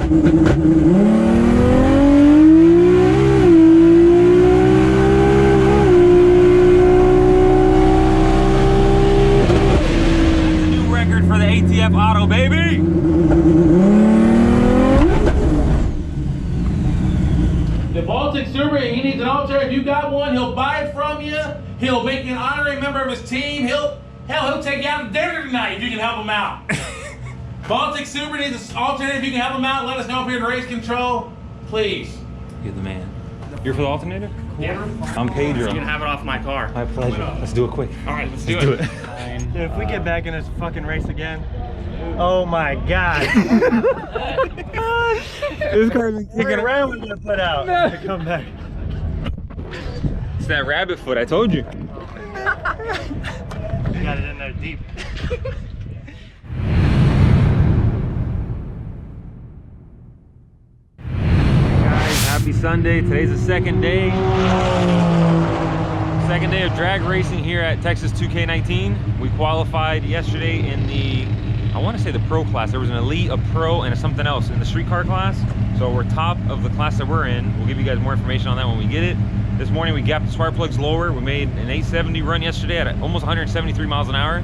New record for the ATF Auto, baby! The Baltic Supra, he needs an alternator. If you got one, he'll buy it from you. He'll make you an honorary member of his team. He'll take you out to dinner tonight if you can help him out. Baltic Supra needs an alternator. If you can help him out, let us know if you're in race control. Please. You're the man. You're for the alternator? Yeah. I'm Pedro. You can have it off my car. My pleasure. Let's do it quick. All right, let's do it. Dude, if we get back in this fucking race again, oh my god. This car's been kicking around when you put out to come back. It's that rabbit foot, I told you. You got it in there deep. Guys, happy Sunday. Today's the second day of drag racing here at Tx2K19. We qualified yesterday in the, I want to say the pro class. There was an elite, a pro, and something else in the street car class. So we're top of the class that we're in. We'll give you guys more information on that when we get it. This morning we gapped the spark plugs lower. We made an 870 run yesterday at almost 173 miles an hour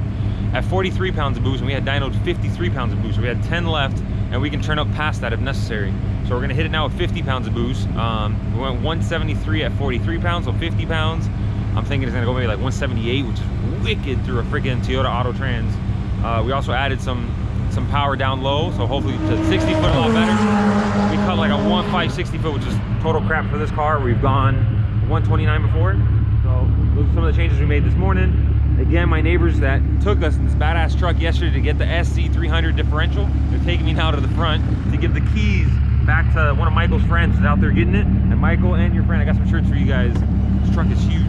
at 43 pounds of boost, and we had dynoed 53 pounds of boost. So we had 10 left, and we can turn up past that if necessary. So we're gonna hit it now with 50 pounds of boost. We went 173 at 43 pounds, so 50 pounds. I'm thinking it's gonna go maybe like 178, which is wicked through a freaking Toyota Auto Trans. We also added some power down low, so hopefully to 60 foot a lot better. We cut like a 1.5 60 foot, which is total crap for this car. We've gone 129 before. So those are some of the changes we made this morning. Again, my neighbors that took us in this badass truck yesterday to get the SC300 differential, they're taking me now to the front to give the keys back to one of Michael's friends who's out there getting it. And Michael and your friend, I got some shirts for you guys. This truck is huge.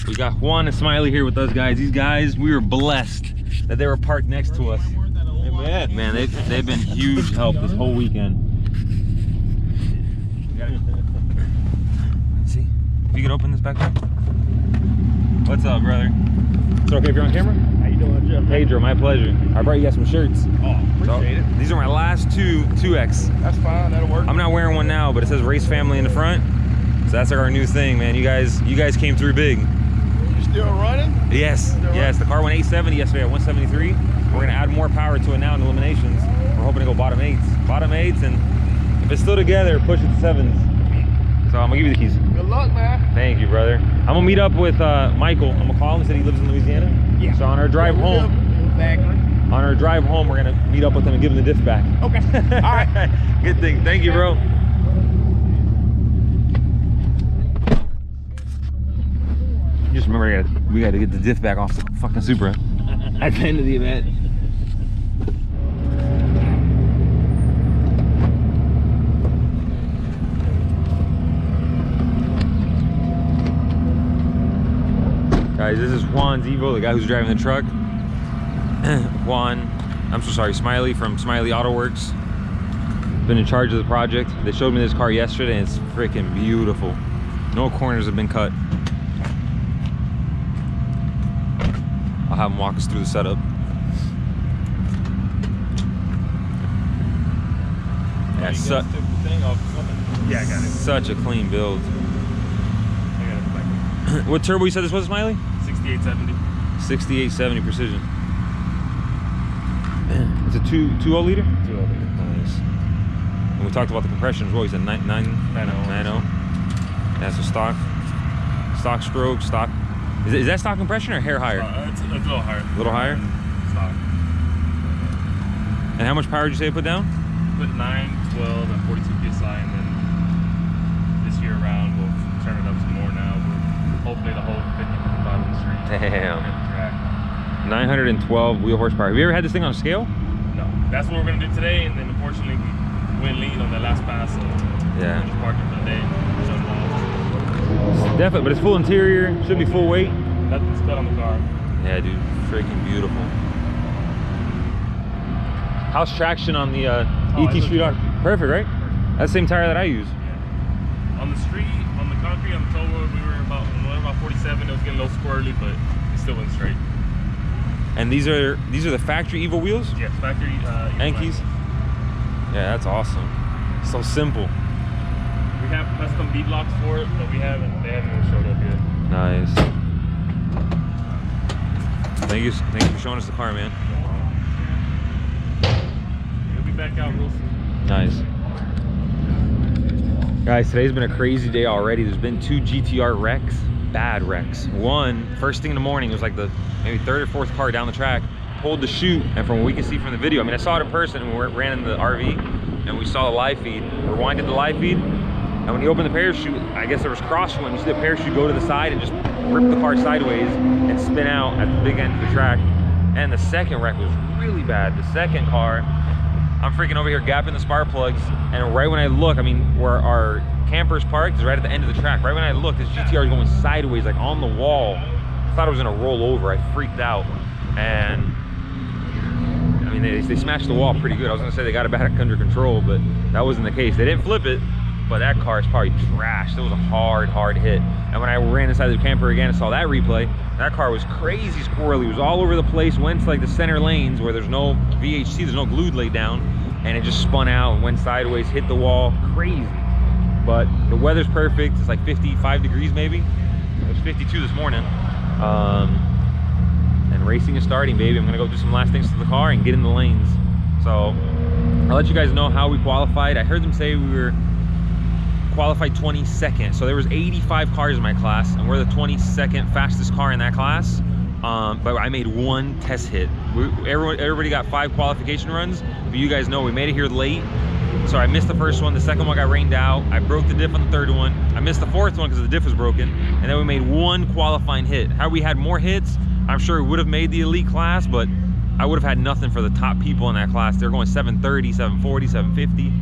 We got Juan and Smiley here with us, guys. These guys, we were blessed that they were parked next to us. Amen. Man, they've been huge help this whole weekend. Let's see if you could open this back up. What's up, brother? It's okay if you're on camera? How you doing, Jim? Pedro, my pleasure. I brought you guys some shirts. Oh, appreciate it. These are my last two 2X. That's fine, that'll work. I'm not wearing one now, but it says Race Family in the front. So that's like our new thing, man. You guys came through big. You still running? Yes, yes. The car went 870 yesterday at 173. We're gonna add more power to it now in eliminations. We're hoping to go bottom eights, and if it's still together, push it to sevens. So I'm gonna give you the keys. Good luck, man. Thank you, brother. I'm gonna meet up with Michael. I'm gonna call him. He said he lives in Louisiana. Yeah. So on our drive home, Exactly. on our drive home, we're gonna meet up with him and give him the diff back. Okay. All right. Good thing. Thank you, bro. Just remember, we gotta get the diff back off the fucking Supra at the end of the event. Guys, this is Juan's Evo, the guy who's driving the truck. Smiley from Smiley Auto Works. Been in charge of the project. They showed me this car yesterday and it's freaking beautiful. No corners have been cut. I'll have him walk us through the setup. Yeah, Yeah, I got it. such a clean build. I got it. What turbo you said this was, Smiley? 6870. 6870 precision. It's a 2.0 liter? 2.0 liter. Nice. And we talked about the compression as well. You said 9.0. That's a stock stroke, stock. Is that stock compression or hair higher? It's a little higher. A little higher? Stock. And how much power did you say you put down? Put 9, 12, and 42 PSI, and then this year around we'll turn it up some more now. We'll hopefully the whole 50-55 on the street. Damn. 912 wheel horsepower. Have you ever had this thing on a scale? No. That's what we're going to do today, and then unfortunately we went lean on that last pass, so Yeah. we're just parked it for the day. Shut them off. Definitely, but it's full interior. Should be full weight. Nothing's cut on the car. Yeah, dude. Freaking beautiful. How's traction on the ET Street R? Perfect, right? That's the same tire that I use. Yeah. On the street, on the concrete, on the toll road, we were about 47. It was getting a little squirrely, but it still went straight. And these are the factory Evo wheels? Yes, factory. Yankees? Yeah, that's awesome. So simple. We have custom B blocks for it, but they haven't even showed up yet. Nice. Thank you for showing us the car, man. He'll be back out real soon. Nice. Guys, today's been a crazy day already. There's been 2 GTR wrecks, bad wrecks. One, first thing in the morning, it was like the maybe 3rd or 4th car down the track, pulled the chute, and from what we can see from the video, I mean, I saw it in person when we ran in the RV, and we saw the live feed, rewinded the live feed, and when you open the parachute, I guess there was crosswind. You see the parachute go to the side and just rip the car sideways and spin out at the big end of the track. And the second wreck was really bad. The second car, I'm freaking over here gapping the spark plugs, and right when I look, I mean, where our camper's parked is right at the end of the track. Right when I look, this GTR is going sideways, like on the wall. I thought it was gonna roll over. I freaked out, and I mean, they smashed the wall pretty good. I was gonna say they got it back under control, but that wasn't the case. They didn't flip it, but that car is probably trashed. It was a hard hit. And when I ran inside the camper again and saw that replay, that car was crazy squirrely. It was all over the place, went to like the center lanes where there's no VHC, there's no glued laid down, and it just spun out and went sideways, hit the wall, crazy. But the weather's perfect. It's like 55 degrees maybe. It was 52 this morning. And racing is starting, baby. I'm gonna go do some last things to the car and get in the lanes. So I'll let you guys know how we qualified. I heard them say we were qualified 22nd. So there was 85 cars in my class, and we're the 22nd fastest car in that class. But I made 1 test hit. Everybody got 5 qualification runs, but you guys know we made it here late. So I missed the first one, the second one got rained out. I broke the diff on the 3rd one. I missed the 4th one because the diff was broken. And then we made 1 qualifying hit. Had we had more hits, I'm sure we would have made the elite class, but I would have had nothing for the top people in that class. They're going 730, 740, 750.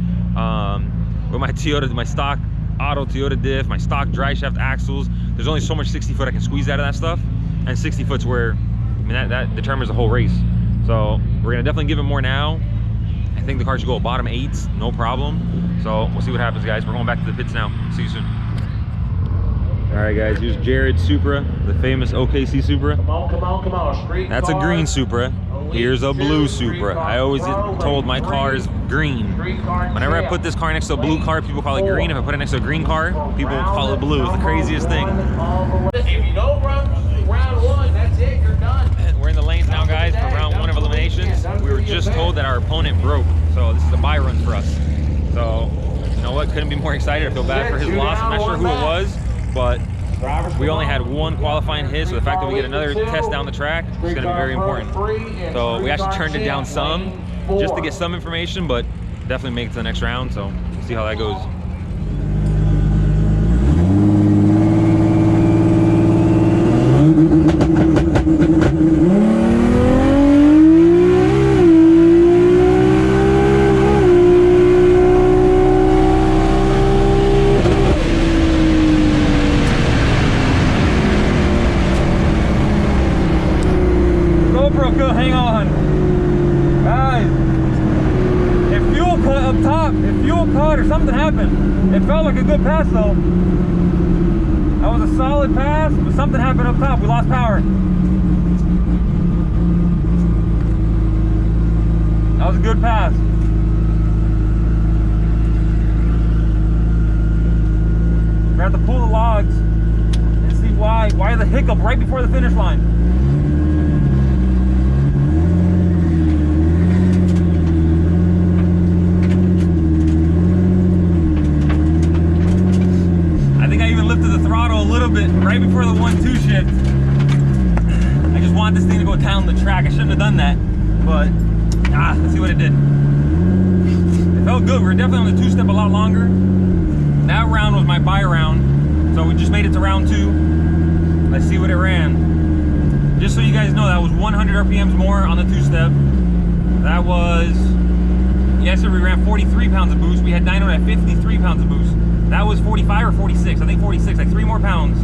With my Toyota, my stock auto Toyota diff, my stock dry shaft axles, there's only so much 60 foot I can squeeze out of that stuff. And 60 foot's where, I mean, that determines the whole race. So we're gonna definitely give it more now. I think the car should go bottom 8s, no problem. So we'll see what happens, guys. We're going back to the pits now. See you soon. All right, guys, here's Jared's Supra, the famous OKC Supra. Come on. Street That's a green Supra. Here's a blue Supra. I always get told my car is green. Whenever I put this car next to a blue car, people call it green. If I put it next to a green car, people call it blue. It's the craziest thing. If you don't run round 1, that's it, you're done. We're in the lanes now, guys, for round 1 of eliminations. We were just told that our opponent broke, so this is a buy run for us. So, you know what? Couldn't be more excited. I feel bad for his loss. I'm not sure who it was, but we only had 1 qualifying hit, so the fact that we get another test down the track is going to be very important. So we actually turned it down some, just to get some information, but definitely make it to the next round, so we'll see how that goes. Hang on, guys. If fuel cut up top, if fuel cut or something happened, it felt like a good pass though. That was a solid pass, but something happened up top. We lost power. That was a good pass. We have to pull the logs and see why the hiccup right before the finish line. Right before the 1-2 shift. I just wanted this thing to go down the track. I shouldn't have done that, but let's see what it did. It felt good. We were definitely on the 2-step a lot longer. That round was my buy round, so we just made it to round 2. Let's see what it ran. Just so you guys know, that was 100 RPMs more on the 2-step. That was, yesterday we ran 43 pounds of boost. We had dyno at 53 pounds of boost. That was 45 or 46, I think 46, like 3 more pounds.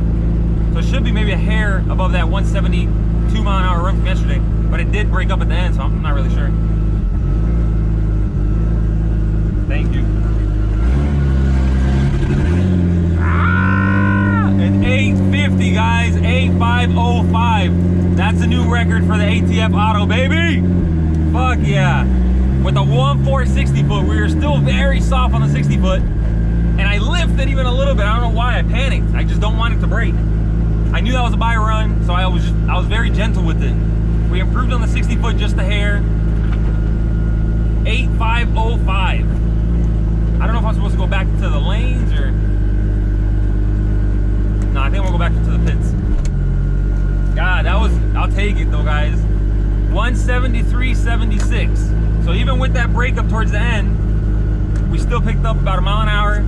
So it should be maybe a hair above that 172 mile an hour run from yesterday, but it did break up at the end, so I'm not really sure. Thank you. An 850, guys, 8505. That's That's a new record for the ATF Auto, baby. Fuck yeah. With the 1.4 60 foot, we were still very soft on the 60 foot. And I lifted even a little bit. I don't know why I panicked. I just don't want it to break. I knew that was a buy run, so I was very gentle with it. We improved on the 60 foot just a hair. 8505. I don't know if I'm supposed to go back to the lanes or... No, I think we'll go back to the pits. God, that was... I'll take it though, guys. 173.76. So even with that breakup towards the end, we still picked up about a mile an hour,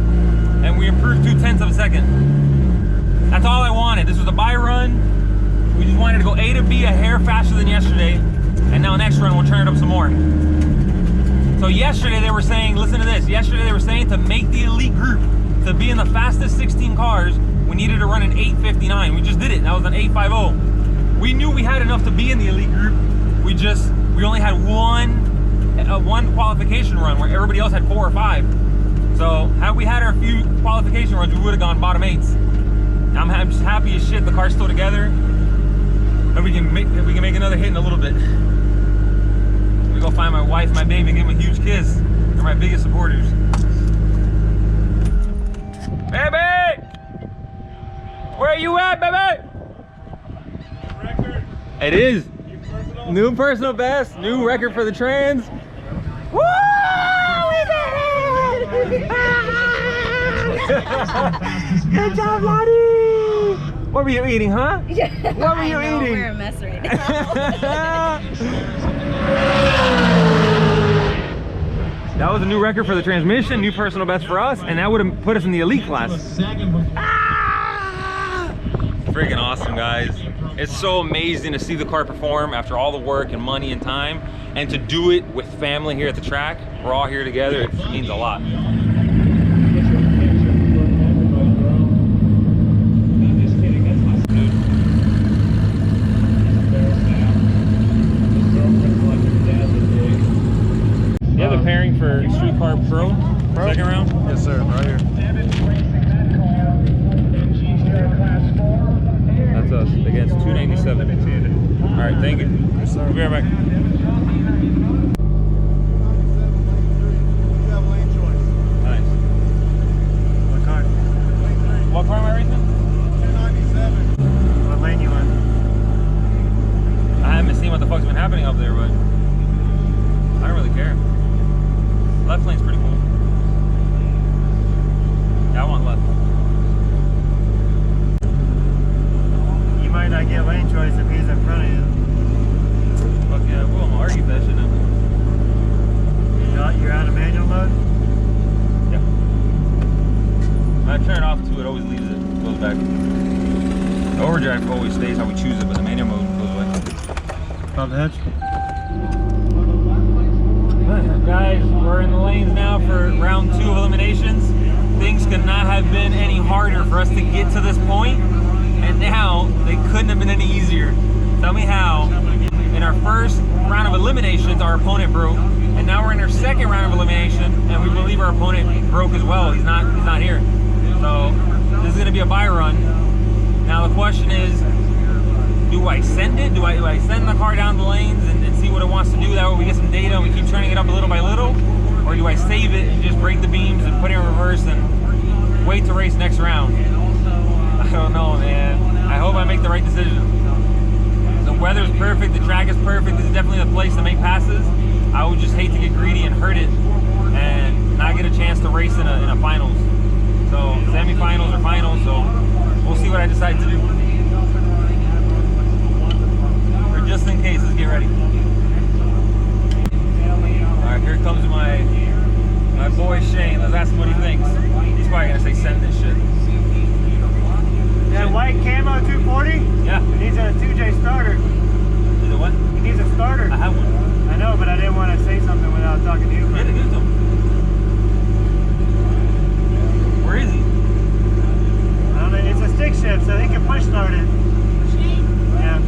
and we improved 0.2 of a second. That's all I wanted. This was a buy run. We just wanted to go A to B a hair faster than yesterday, and now next run we'll turn it up some more. So yesterday they were saying, listen to this, yesterday they were saying to make the elite group, to be in the fastest 16 cars, we needed to run an 8:59. We just did it. That was an 8:50. We knew we had enough to be in the elite group. We only had one qualification run where everybody else had 4 or 5. So had we had our few qualification runs, we would have gone bottom 8s. I'm just happy as shit the car's still together, and we can make another hit in a little bit. Let me go find my wife, my baby, and give them a huge kiss. They're my biggest supporters. Baby! Where are you at, baby? Record. It is. New personal best, new record for the trans. Woo! We did it! Good job, Lottie! What were you eating, huh? Yeah, what were you eating? We're a mess right now. That was a new record for the transmission, new personal best for us, and that would have put us in the elite class. Freaking awesome, guys. It's so amazing to see the car perform after all the work and money and time, and to do it with family here at the track. We're all here together. It means a lot. You have the pairing for Street Car Pro? Second round? Yes, sir. Right here. That's us against 297. All right, thank you. Yes, sir. We'll be right back. Nice. What car? What car am I racing? 297. What lane you in? I haven't seen what the fuck's been happening up there, but I don't really care. Left lane's pretty cool. Yeah, I want left. You might not get lane choice if he's in front of you. Fuck yeah, we'll argue that shit now. You're out of manual mode? Yeah. When I turn it off too, it always leaves it. Goes back. The overdrive always stays how we choose it, but the manual mode goes away. Pop the hitch. Guys, we're in the lanes now for round 2 of eliminations. Things could not have been any harder for us to get to this point, and now they couldn't have been any easier. Tell me how. In our first round of eliminations, our opponent broke, and now we're in our second round of elimination, and we believe our opponent broke as well. He's not here. So this is going to be a buy run. Now the question is, do I send it? Do I send the car down the lanes and see what it wants to do? That way we get some data and we keep turning it up little by little? Or do I save it and just break the beams and put it in reverse and wait to race next round? I don't know, man. I hope I make the right decision. The weather's perfect, the track is perfect. This is definitely the place to make passes. I would just hate to get greedy and hurt it and not get a chance to race in a finals. So semi-finals or finals, so we'll see what I decide to do. Just in case, let's get ready. Alright, here comes my boy Shane. Let's ask him what he thinks. He's probably gonna say send this shit. That white camo 240? Yeah. It needs a 2J starter. Is it what? It needs a starter. I have one. I know, but I didn't want to say something without talking to you. Yeah, give it to him. Where is he? I don't know, it's a stick shift, so he can push start it. Yeah.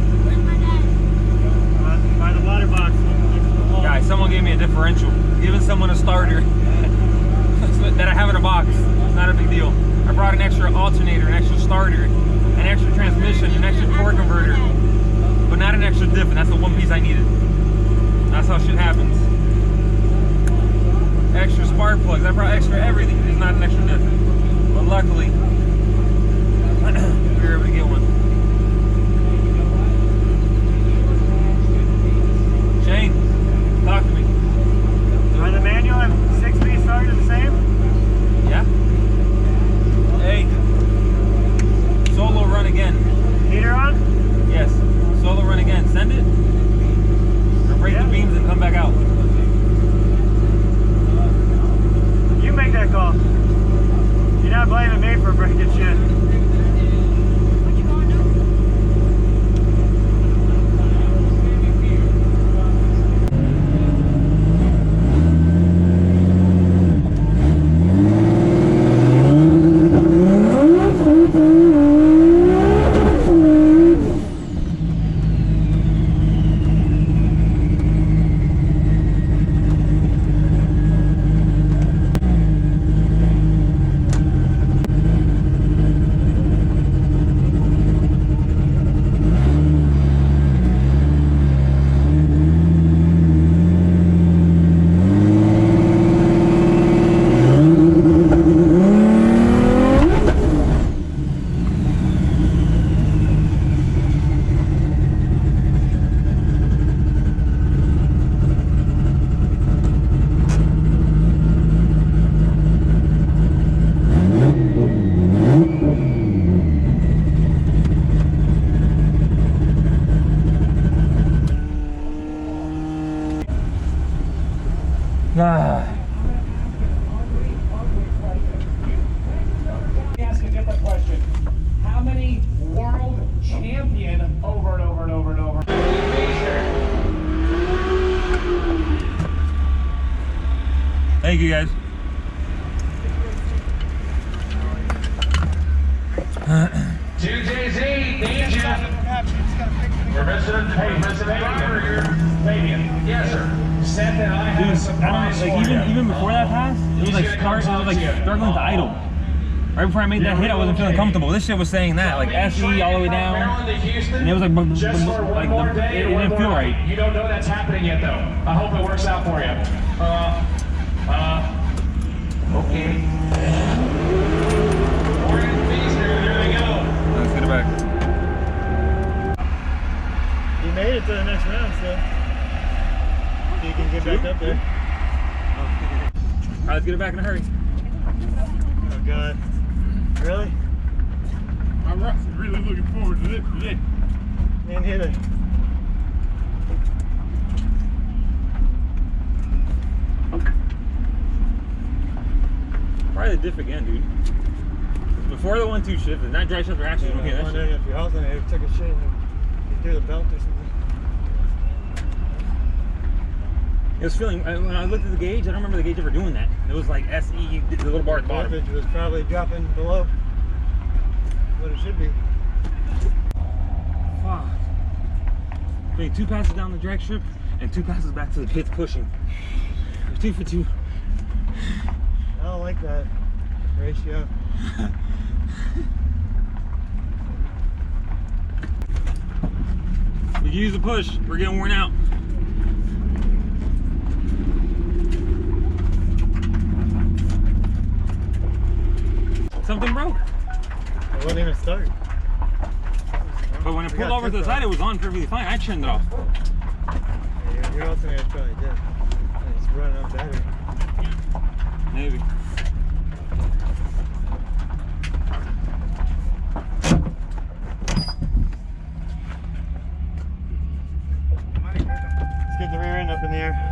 By the water box. Guys, someone gave me a differential. Giving someone a starter that I have in a box, it's not a big deal. I brought an extra alternator, an extra starter, an extra transmission, an extra torque converter. but not an extra diff, and that's the one piece I needed. That's how shit happens. Extra spark plugs, I brought extra everything, it's not an extra diff. But luckily, we were able to get one. Shane, talk to me. Are the manual and 6-speed starter the same? Yeah? Hey, solo run again. Heater on? Yes, solo run again. Send it, or break the beams and come back out. You make that call. You're not blaming me for breaking shit. Ask a different question. How many world champion over and over and over and over? Thank you guys. JZ, need ya. We're missing Fabian. Yes, sir. Said that I have a surprise for you. Even before that pass, it was like struggling to idle. Right before I made that hit, I wasn't feeling comfortable. This shit was saying that, like SE all the way down, and it was like it didn't feel right. You don't know that's happening yet, though. I hope it works out for you. Okay. There they go. Let's get it back. You made it to the next round, so you can get back up there. All right, let's get it back in a hurry. Oh God. Really? I'm really looking forward to this today. Me neither. Probably the diff again, dude. Before the 1-2 shift, the night dry shift are actually doing I'm that wondering shit. if your alternator took a shit and you threw the belt or something. It was feeling, when I looked at the gauge, I don't remember the gauge ever doing that. It was like SE, the little bar at the bottom. Voltage was probably dropping below what it should be. Fuck. Doing 2 passes down the drag strip and 2 passes back to the pits pushing. 2 for 2. I don't like that ratio. We can use the push. We're getting worn out. Something broke. It wouldn't even start. But when it pulled over to the side, it was on perfectly fine. I turned it off. Yeah, your alternator's probably dead. And it's running on battery. Maybe. Let's get the rear end up in the air.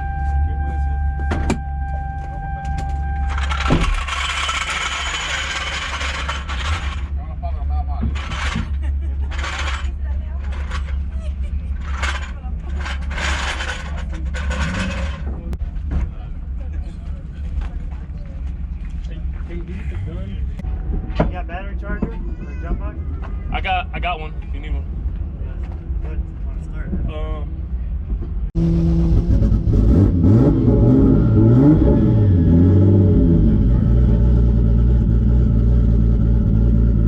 You got battery charger? Or jump box? I got one. If you need one. Good. Want to start?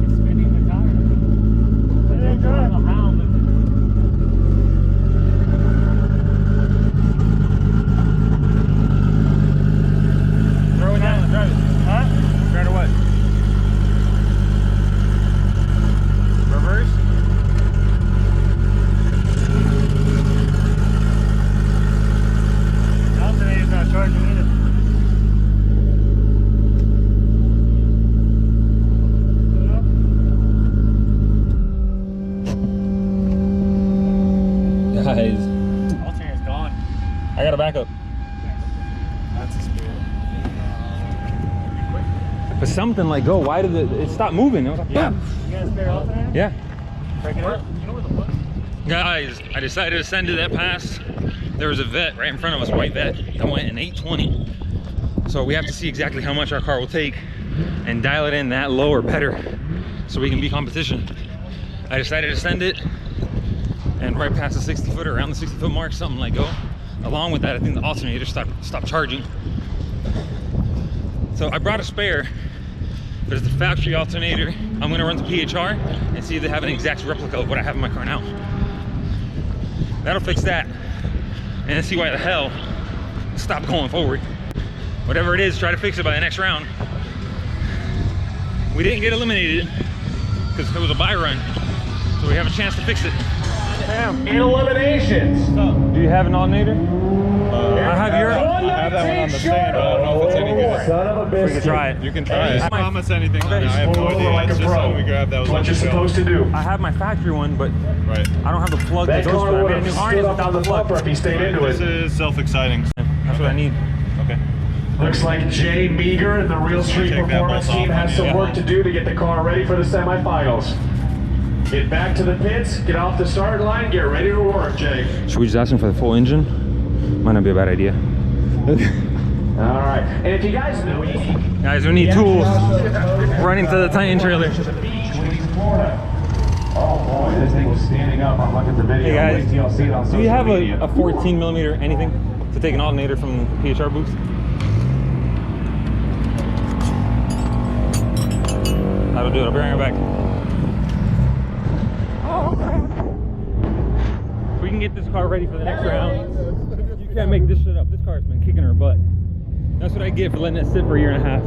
It's spinning the tire. Put it in drive. I don't know how, but That's a spirit. But something let go. Why did it stop moving? It was like, yeah. You got a spare alternator? Yeah. Break it up. You know where the bus? Guys, I decided to send to that pass. There was a vet right in front of us, white vet, that went in 820. So we have to see exactly how much our car will take and dial it in that low or better so we can be competition. I decided to send it, and right past the 60 foot or around the 60 foot mark, something let go. Along with that, I think the alternator stopped charging. So I brought a spare, but it's the factory alternator. I'm gonna run to PHR and see if they have an exact replica of what I have in my car now. That'll fix that, and then see why the hell it stopped going forward. Whatever it is, try to fix it by the next round. We didn't get eliminated because it was a buy run, so we have a chance to fix it. In eliminations. Do you have an alternator? I have your. I have that one on the stand, but I don't know if it's any good. Son of a We biscuit. can try it. You can try it. I promise anything. I have no Pull over idea. like It's a just pro. when we grab that was What on you're the supposed to do. I have my factory one, but Right. I don't have the plug that That goes car to it. I would made a have new stood harness up without on the the plug. bumper if he stayed into This it. is self-exciting. That's what I need. Okay. Looks like Jay Meager and the Real Street Take that Performance bolt team off has on some you. work to do to get the car ready for the semifinals. Get back to the pits, get off the start line, get ready to work, Jay. Should we just ask him for the full engine? Might not be a bad idea. All right, and if you guys know, Guys, we need tools. Running to the Titan trailer. Oh boy, this thing was standing up. I'm looking at the video. Hey guys, Wait till y'all see it on do you have social media. a 14 millimeter anything to take an alternator from the PHR booth? That'll do it. I'll be right back. If we can get this car ready for the next round, you can't make this shit up. This car's been kicking her butt. That's what I get for letting it sit for a year and a half.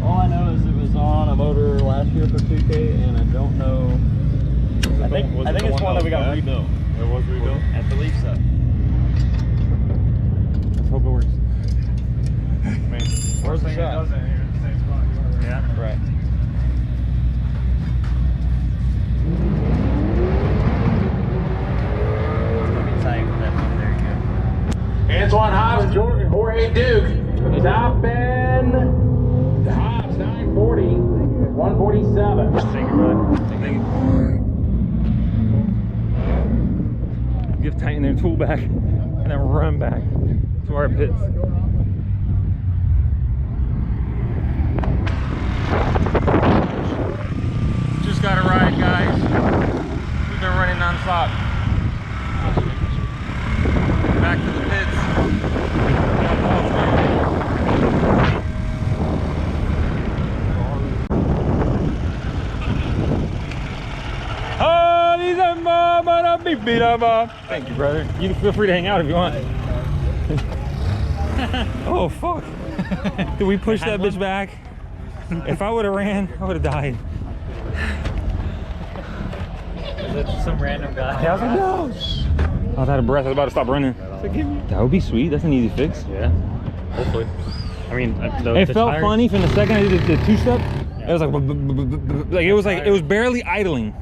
All I know is it was on a motor last year for 2K, and I don't know. I think it's one that we got rebuilt. It was rebuilt? I believe so. Let's hope it works. Where's the shot? Yeah. Right. Let me tell you that one. There you Antoine Hobbs and Jorge Duke. Top end. Hobbs 940, 147. Thank you, brother. Thank you. Give Titan their tool back and then run back to our pits. Just got a ride, guys. We've been running non-stop. Back to the pits. Thank you, brother. You can feel free to hang out if you want. Oh, fuck. Did we push that bitch back? If I would have ran, I would have died. go. Is it some random guy? Yeah, I was like, no. I was out of breath. I was about to stop running. That would be sweet. That's an easy fix. Yeah. Hopefully. I mean, It felt funny from the second I did the two-step. It was like it was barely idling.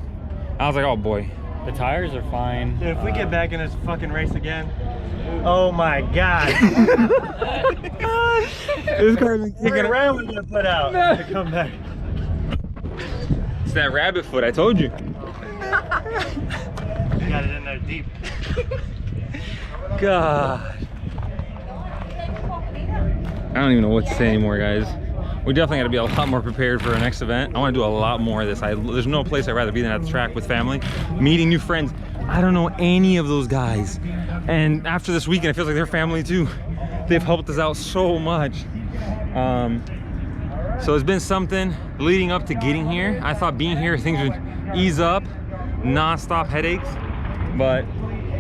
I was like, oh boy. The tires are fine. Dude, if we get back in this fucking race again, oh my god. This car's been kicking We're around. really gonna put out to come back. It's that rabbit foot. I told you. You got it in there deep. God. I don't even know what to say anymore, guys. We definitely got to be a lot more prepared for our next event. I want to do a lot more of this. There's no place I'd rather be than at the track with family, meeting new friends. I don't know any of those guys. And after this weekend, it feels like they're family too. They've helped us out so much. So it's been something leading up to getting here. I thought being here, things would ease up, non-stop headaches, but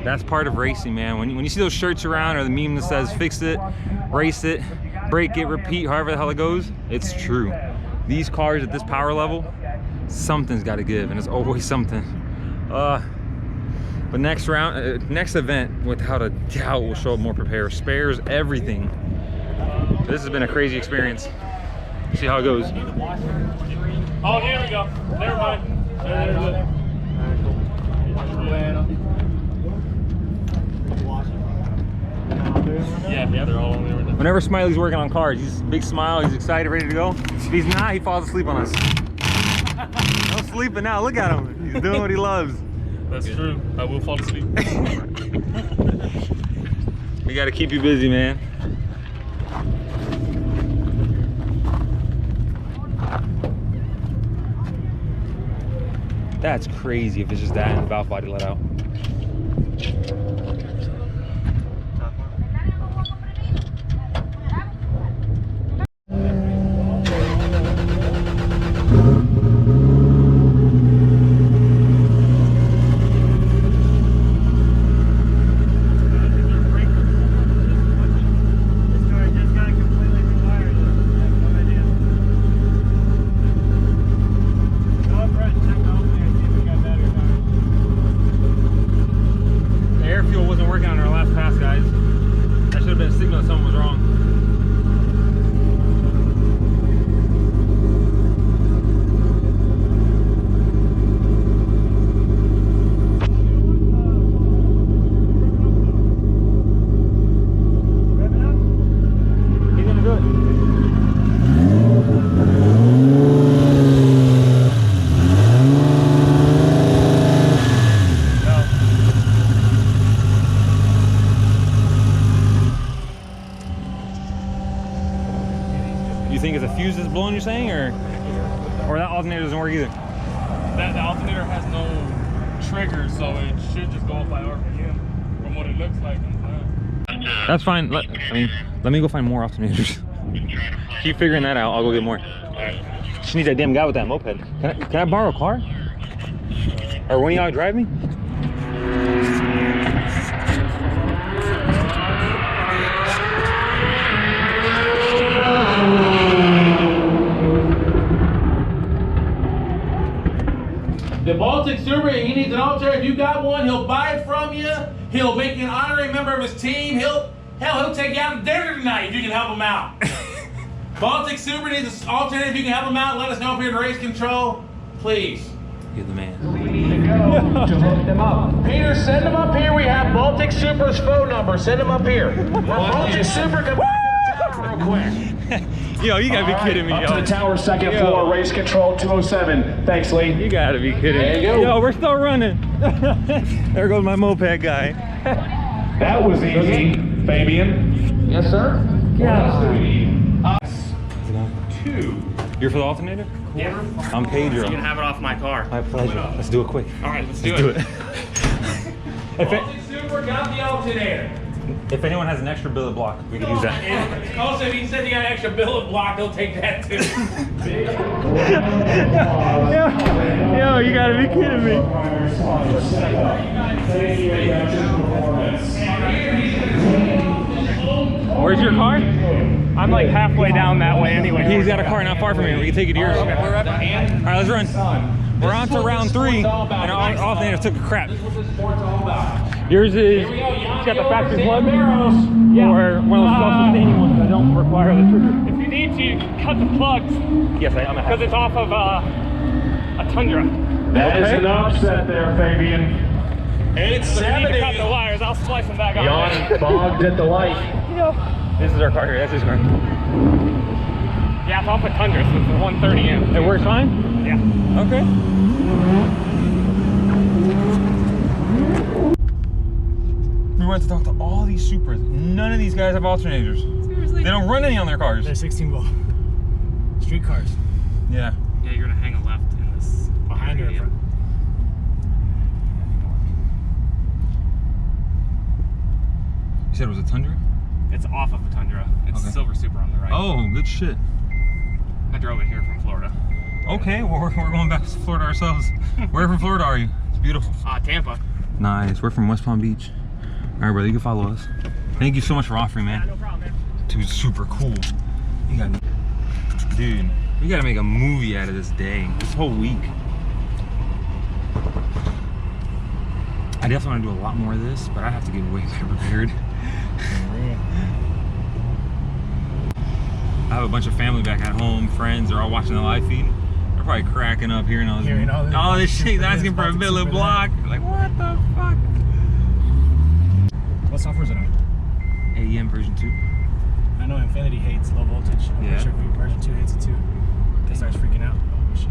that's part of racing, man. When you see those shirts around or the meme that says fix it, race it, break it, repeat, however the hell it goes, it's true. These cars at this power level, something's got to give, and it's always something. But next round, next event, without a doubt, we'll show up more prepared. Spares, everything. This has been a crazy experience. See how it goes. Oh, here we go. Never mind. Whenever Smiley's working on cars, he's big smile, he's excited, ready to go. If he's not, he falls asleep on us. No sleeping now, look at him. He's doing what he loves. That's true. I will fall asleep. We gotta keep you busy, man. That's crazy if it's just that and the valve body let out. You think it's a fuse that's blowing, you're saying, or that alternator doesn't work either? The alternator has no trigger, so it should just go up by RPM from what it looks like. That's fine. Let me go find more alternators. Keep figuring that out. I'll go get more. Just need that damn guy with that moped. Can I borrow a car? Or one of y'all drive me? The Baltic Supra, he needs an alternator. If you got one, he'll buy it from you. He'll make you an honorary member of his team. He'll take you out to dinner tonight if you can help him out. Baltic Supra needs an alternator. If you can help him out, let us know if you're in race control. Please. You're the man. We need to go to hook them up. Peter, send them up here. We have Baltic Supra's phone number. Send them up here. Baltic Supra, come back to the tower real quick. Yo, you gotta be kidding me, up yo. to the tower, second floor, race control 207. Thanks, Lee. You gotta be kidding There me. you go. Yo, we're still running. There goes my moped guy. That was easy, Fabian. Yes, sir. Yeah. What else do we need? Us. 2. You're for the alternator? Yeah. I'm Pedro. You can have it off my car. My pleasure. Let's do it quick. All right, let's Do it. Baltic Supra got the alternator. If anyone has an extra billet block, we can use that. And also, if he said he got an extra billet block, he'll take that too. Yo, you gotta be kidding me. Where's your car? I'm like halfway down that way anyway. He's got a car not far from here. We can take it to yours. All right, let's run. We're on to round 3, and our alternator took a crap. Yours is, it's got the factory plug, or one of those self-sustaining ones that don't require the trigger. If you need to, you can cut the plugs. Yes, I'm gonna have Because it's off of a Tundra. That is an upset there, Fabian. It's So if you need to 70. cut the wires, I'll splice them back on. Jan bogged at the light. This is our car here. That's his car. Yeah, it's off a Tundra, so it's a 130 in. It works fine? Yeah. Okay. We went to talk to all these Supras. None of these guys have alternators. Seriously? They don't run any on their cars. They're 16 volt street cars. Yeah. Yeah, you're gonna hang a left in this Behind or in area. front? You said it was a Tundra? It's off of the Tundra. It's Okay. Silver Super on the right. Oh, good shit. I drove it here from Florida. Okay, well, we're going back to Florida ourselves. Where from Florida are you? It's beautiful. Tampa. Nice. We're from West Palm Beach. All right, brother, you can follow us. Thank you so much for offering, man. No problem, man. Dude, super cool. You got, dude, we gotta make a movie out of this day, this whole week. I definitely want to do a lot more of this, but I have to get way better prepared. I have a bunch of family back at home, friends, they're all watching the live feed. They're probably cracking up hearing all this shit, asking for a billet block. Like, what the fuck? What software is it on? AEM version 2. I I know Infinity hates low voltage. I'm Yeah. sure version 2 hates it too. They starts freaking out. Oh shit.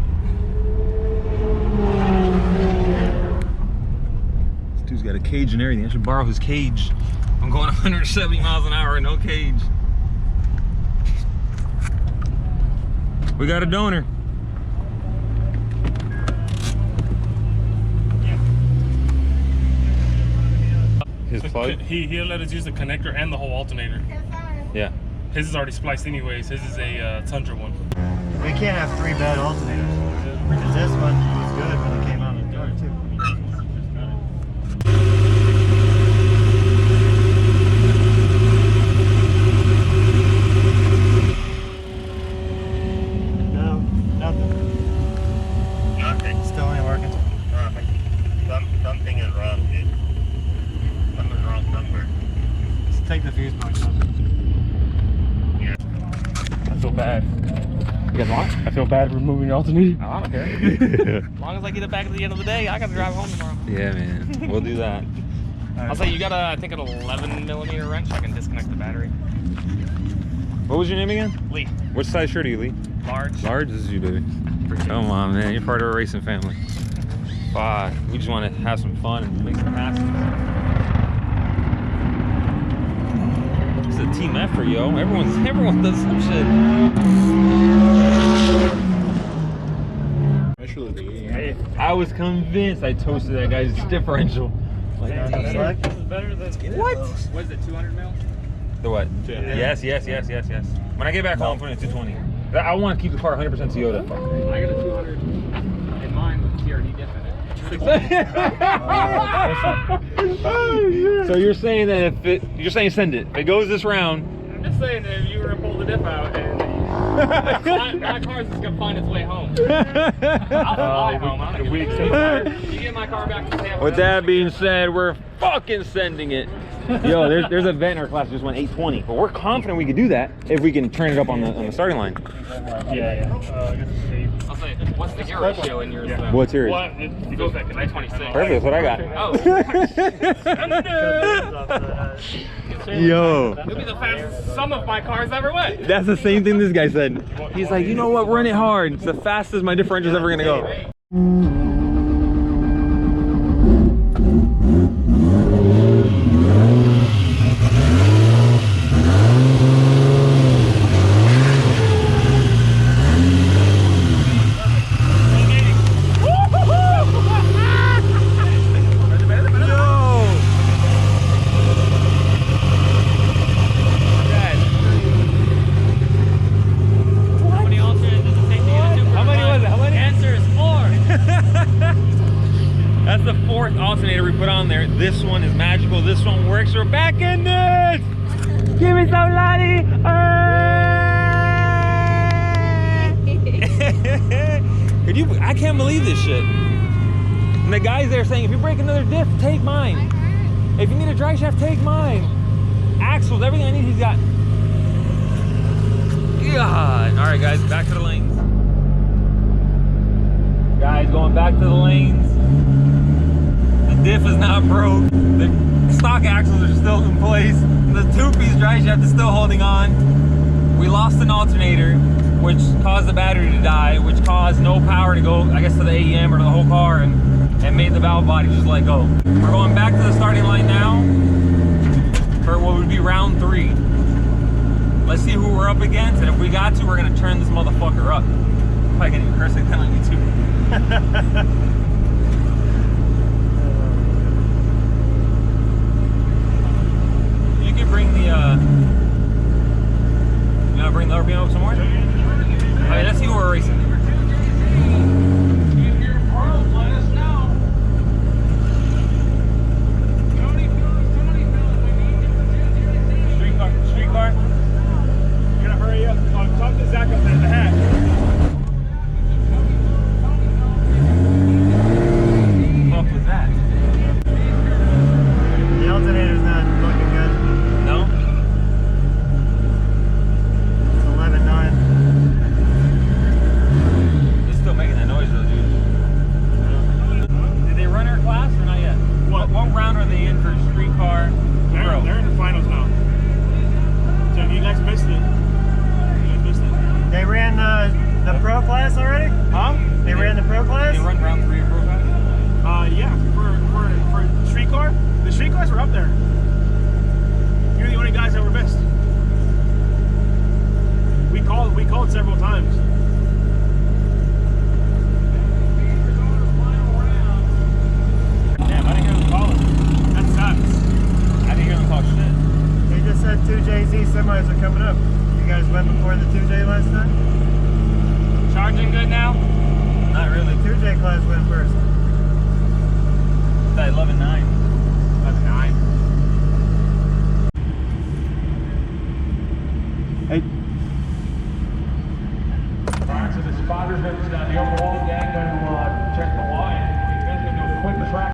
This dude's got a cage and everything. I should borrow his cage. I'm going 170 miles an hour, no cage. We got a donor. His plug? He'll let us use the connector and the whole alternator. Yeah. His is already spliced anyways. His is a Tundra one. We can't have 3 bad alternators. Because this one was good when it came out of the jar too. No, nothing. Nothing. Still ain't working. Something is wrong, dude. Something's wrong somewhere. Just take the fuse box off. I feel bad. You guys want? I feel bad removing your alternator. I don't care. As long as I get it back at the end of the day, I gotta drive home tomorrow. Yeah, man. We'll do that. I'll say you got I think an 11mm wrench. I can disconnect the battery. What was your name again? Lee, Which size shirt are you, Lee? large. Large? This is you, baby. Come on, man. You're part of a racing family. Fuck. We just want to have some fun and make some passes. It's a team effort, yo. Everyone does some shit. I was convinced I toasted that guy's differential. Like, This is better than what? What is it? 200mm? The what? Yes. When I get back home, I'm putting it 220. I want to keep the car 100% Toyota. I got a 200 in mine with the TRD diff in it. So you're saying that you're saying send it. If it goes this round. I'm just saying that if you were to pull the diff out and my car's just gonna find its way home. I'll fly home. I don't give a shit. You get my car back to Tampa. With that being said, we're fucking sending it. Yo, there's a vet in our class that just went 820, but we're confident we can do that if we can turn it up on the starting line. Yeah. I'll say, what's the gear ratio in yours? though? What's yours? What? It goes back to 926. Perfect, that's what I got. Oh. Yo, It'll be the fastest some of my cars ever went. that's the same thing this guy said. He's like, you know what, run it hard. It's the fastest my differential's ever gonna go. That's the 4th alternator we put on there. This one is magical. This one works. We're back in this. Give me some Lottie. I can't believe this shit. And the guys there saying, if you break another diff, take mine. If you need a dry shaft, take mine. Axles, everything I need, he's got. God. All right, guys, back to the lanes. Guys, going back to the lanes. The diff is not broke. The stock axles are still in place. The 2-piece dry shaft is still holding on. We lost an alternator, which caused the battery to die, which caused no power to go, I guess, to the AEM or to the whole car, and made the valve body just let go. We're going back to the starting line now for what would be round 3. Let's see who we're up against, and if we got to, we're gonna turn this motherfucker up. Probably getting cursing on YouTube. You can bring the you wanna bring the RPM up some more? Alright, let's see who we're racing. Street car? You gotta hurry up. Talk to Zach up at the hat. honor. You're the only guys that were missed. We called several times. Damn, I didn't hear them calling. That sucks. I didn't hear them call shit. They just said 2JZ semis are coming up. You guys went before the 2J last time? Charging good now? Not really. 2J class went first. That 11.9. 11.9. Hey. Alright, so the spotter's been down the overall deck, going to check the line. He's going to do a quick track.